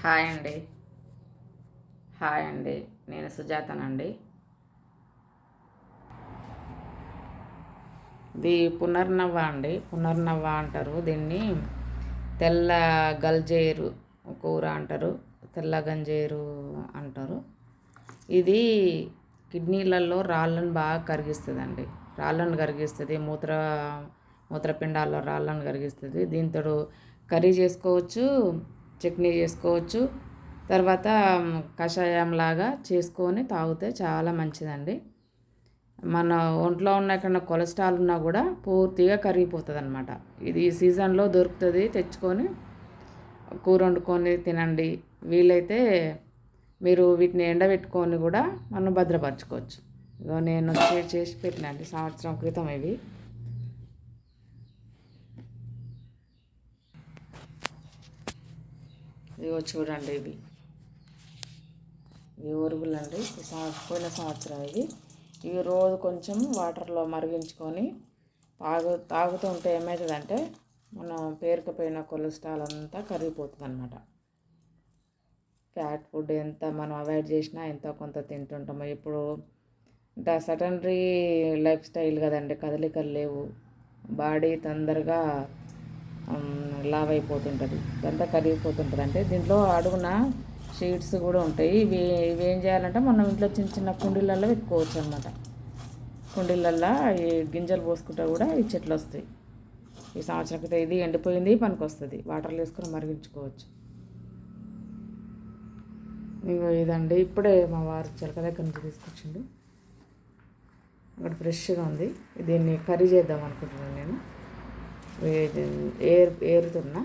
Hi అండి. Hi అండి. నేను సుజాతనండి. ఇది పునర్నవ్వ అండి. పునర్నవ్వ అంటారు దీన్ని. తెల్ల గల్జేరు కూర అంటారు, తెల్ల గంజేరు అంటారు. ఇది కిడ్నీలలో రాళ్ళను బాగా కరిగిస్తుందండి. రాళ్ళను కరిగిస్తుంది, మూత్రపిండాల్లో రాళ్ళను కరిగిస్తుంది. దీంతో కర్రీ చేసుకోవచ్చు, చట్నీ చేసుకోవచ్చు. తర్వాత కషాయం లాగా చేసుకొని తాగితే చాలా మంచిదండి. మన ఒంట్లో ఉన్న ఎక్కడన్నా కొలెస్ట్రాల్ ఉన్నా కూడా పూర్తిగా కరిగిపోతుంది అనమాట. ఇది ఈ సీజన్లో దొరుకుతుంది, తెచ్చుకొని కూర వండుకొని తినండి. వీలైతే మీరు వీటిని ఎండబెట్టుకొని కూడా మనం భద్రపరచుకోవచ్చు. ఇగో నేను చేసి పెట్టినండి సంవత్సరం క్రితం. ఇగో చూడండి, ఇవి ఒరుగులండి. పోయిన సంవత్సరం ఇవి రోజు కొంచెం వాటర్లో మరిగించుకొని తాగుతుంటే ఏమవుతుందంటే మనం పేరుకుపోయిన కొలెస్ట్రాల్ అంతా కరిగిపోతుంది అనమాట. ఫ్యాట్ ఫుడ్ ఎంత మనం అవాయిడ్ చేసినా ఎంతో కొంత తింటుంటాము. ఇప్పుడు సెకండరీ లైఫ్ స్టైల్ కదండి, కదలికలు లేవు, బాడీ తొందరగా లావ్ అయిపోతుంటుంది, ఇదంతా కరిగిపోతుంటుంది. అంటే దీంట్లో అడుగున షీట్స్ కూడా ఉంటాయి. ఇవి ఏం చేయాలంటే మనం ఇంట్లో చిన్న చిన్న కుండీలలో పెట్టుకోవచ్చు అనమాట. కుండీలల్లో ఈ గింజలు పోసుకుంటే కూడా ఈ చెట్లు వస్తాయి. ఈ సంవత్సరం క్రితం ఇది ఎండిపోయింది, పనికి వస్తుంది. వాటర్లో వేసుకొని మరిగించుకోవచ్చు. ఇదండి, ఇప్పుడే మా వారు చిలక దగ్గర నుంచి తీసుకొచ్చిండు. అక్కడ ఫ్రెష్గా ఉంది. దీన్ని కర్రీ చేద్దాం అనుకుంటున్నాను నేను. ఏరుతున్నా.